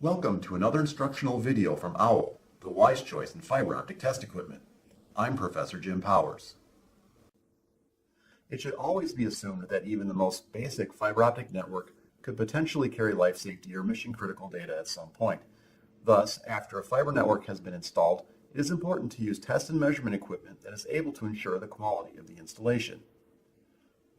Welcome to another instructional video from OWL, the wise choice in fiber optic test equipment. I'm Professor Jim Powers. It should always be assumed that even the most basic fiber optic network could potentially carry life safety or mission critical data at some point. Thus, after a fiber network has been installed, it is important to use test and measurement equipment that is able to ensure the quality of the installation.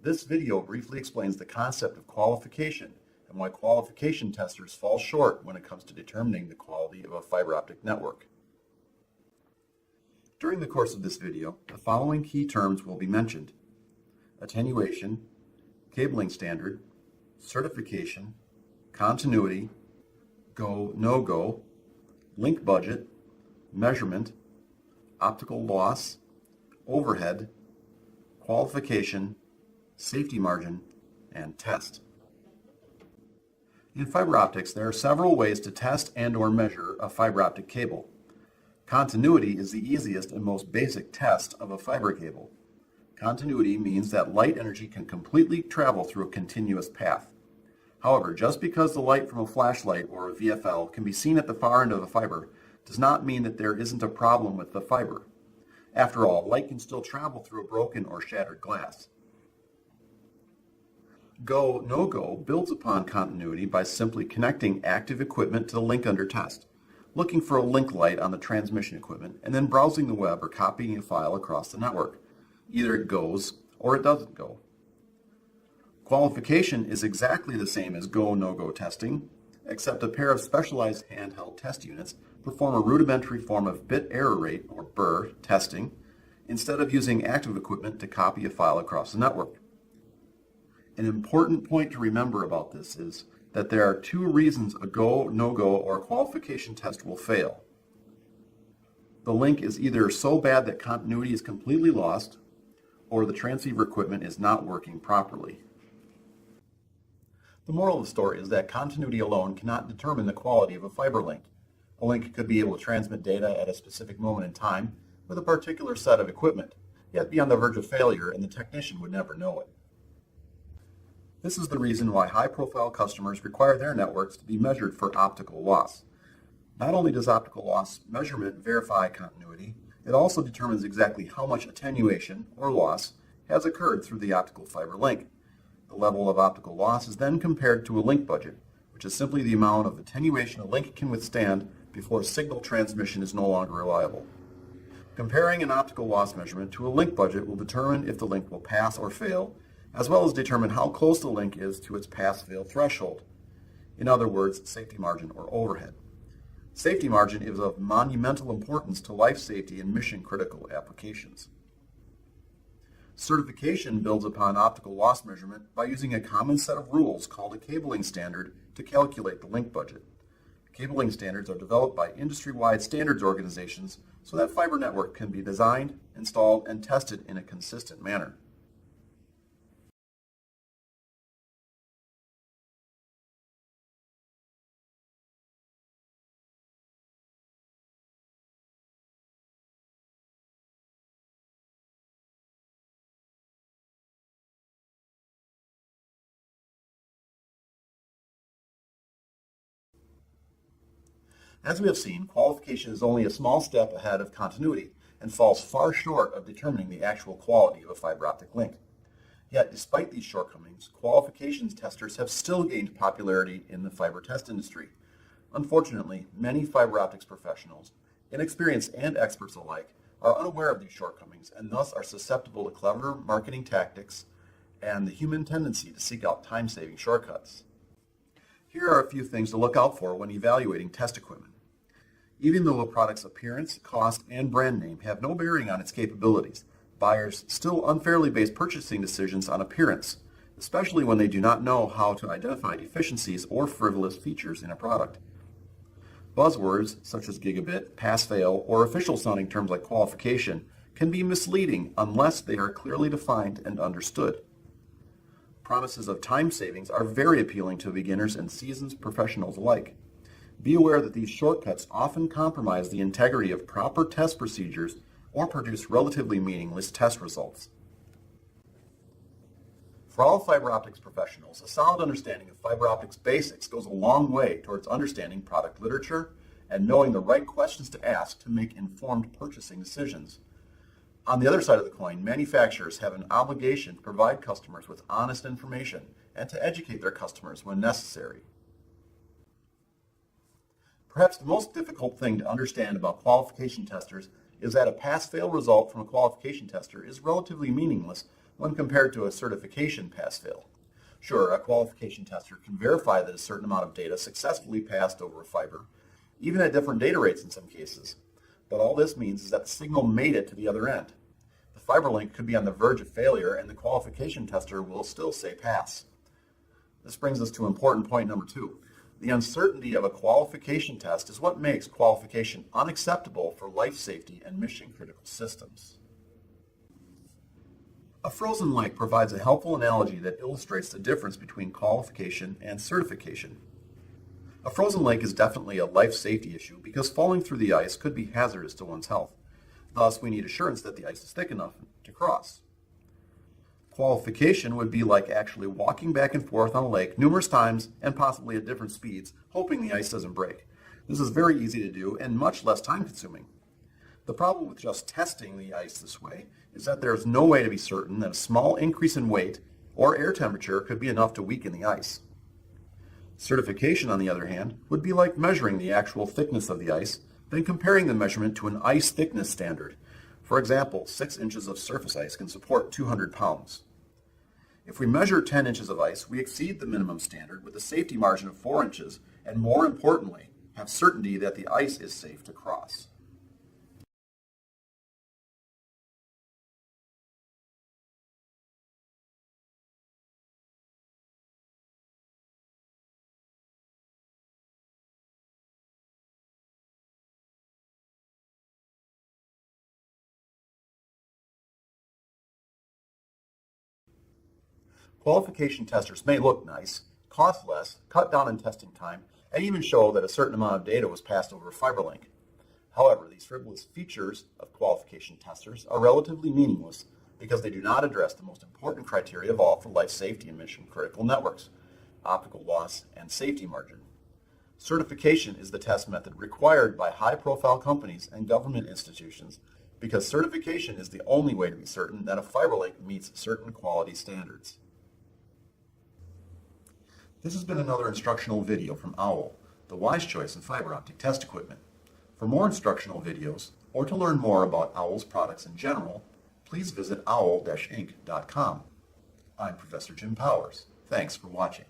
This video briefly explains the concept of qualification and why qualification testers fall short when it comes to determining the quality of a fiber optic network. During the course of this video, the following key terms will be mentioned: attenuation, cabling standard, certification, continuity, go, no-go, link budget, measurement, optical loss, overhead, qualification, safety margin, and test. In fiber optics, there are several ways to test and/or measure a fiber optic cable. Continuity is the easiest and most basic test of a fiber cable. Continuity means that light energy can completely travel through a continuous path. However, just because the light from a flashlight or a VFL can be seen at the far end of a fiber does not mean that there isn't a problem with the fiber. After all, light can still travel through a broken or shattered glass. Go, no-go builds upon continuity by simply connecting active equipment to the link under test, looking for a link light on the transmission equipment, and then browsing the web or copying a file across the network. Either it goes or it doesn't go. Qualification is exactly the same as go, no-go testing, except a pair of specialized handheld test units perform a rudimentary form of bit error rate, or BER, testing, instead of using active equipment to copy a file across the network. An important point to remember about this is that there are two reasons a go, no-go, or qualification test will fail. The link is either so bad that continuity is completely lost, or the transceiver equipment is not working properly. The moral of the story is that continuity alone cannot determine the quality of a fiber link. A link could be able to transmit data at a specific moment in time with a particular set of equipment, yet be on the verge of failure and the technician would never know it. This is the reason why high-profile customers require their networks to be measured for optical loss. Not only does optical loss measurement verify continuity, it also determines exactly how much attenuation, or loss, has occurred through the optical fiber link. The level of optical loss is then compared to a link budget, which is simply the amount of attenuation a link can withstand before signal transmission is no longer reliable. Comparing an optical loss measurement to a link budget will determine if the link will pass or fail, as well as determine how close the link is to its pass-fail threshold. In other words, safety margin or overhead. Safety margin is of monumental importance to life safety and mission-critical applications. Certification builds upon optical loss measurement by using a common set of rules called a cabling standard to calculate the link budget. Cabling standards are developed by industry-wide standards organizations so that fiber network can be designed, installed, and tested in a consistent manner. As we have seen, qualification is only a small step ahead of continuity and falls far short of determining the actual quality of a fiber optic link. Yet, despite these shortcomings, qualifications testers have still gained popularity in the fiber test industry. Unfortunately, many fiber optics professionals, inexperienced and experts alike, are unaware of these shortcomings and thus are susceptible to clever marketing tactics and the human tendency to seek out time-saving shortcuts. Here are a few things to look out for when evaluating test equipment. Even though a product's appearance, cost, and brand name have no bearing on its capabilities, buyers still unfairly base purchasing decisions on appearance, especially when they do not know how to identify deficiencies or frivolous features in a product. Buzzwords such as gigabit, pass-fail, or official-sounding terms like qualification can be misleading unless they are clearly defined and understood. Promises of time savings are very appealing to beginners and seasoned professionals alike. Be aware that these shortcuts often compromise the integrity of proper test procedures or produce relatively meaningless test results. For all fiber optics professionals, a solid understanding of fiber optics basics goes a long way towards understanding product literature and knowing the right questions to ask to make informed purchasing decisions. On the other side of the coin, manufacturers have an obligation to provide customers with honest information and to educate their customers when necessary. Perhaps the most difficult thing to understand about qualification testers is that a pass-fail result from a qualification tester is relatively meaningless when compared to a certification pass-fail. Sure, a qualification tester can verify that a certain amount of data successfully passed over a fiber, even at different data rates in some cases. But all this means is that the signal made it to the other end. The fiber link could be on the verge of failure and the qualification tester will still say pass. This brings us to important point number 2. The uncertainty of a qualification test is what makes qualification unacceptable for life safety and mission-critical systems. A frozen lake provides a helpful analogy that illustrates the difference between qualification and certification. A frozen lake is definitely a life safety issue because falling through the ice could be hazardous to one's health. Thus, we need assurance that the ice is thick enough to cross. Qualification would be like actually walking back and forth on a lake numerous times and possibly at different speeds, hoping the ice doesn't break. This is very easy to do and much less time-consuming. The problem with just testing the ice this way is that there is no way to be certain that a small increase in weight or air temperature could be enough to weaken the ice. Certification, on the other hand, would be like measuring the actual thickness of the ice, then comparing the measurement to an ice thickness standard. For example, 6 inches of surface ice can support 200 pounds. If we measure 10 inches of ice, we exceed the minimum standard with a safety margin of 4 inches, and more importantly, have certainty that the ice is safe to cross. Qualification testers may look nice, cost less, cut down on testing time, and even show that a certain amount of data was passed over a fiber link. However, these frivolous features of qualification testers are relatively meaningless because they do not address the most important criteria of all for life safety and mission-critical networks: optical loss and safety margin. Certification is the test method required by high-profile companies and government institutions because certification is the only way to be certain that a fiber link meets certain quality standards. This has been another instructional video from OWL, the wise choice in fiber optic test equipment. For more instructional videos, or to learn more about OWL's products in general, please visit owl-inc.com. I'm Professor Jim Powers. Thanks for watching.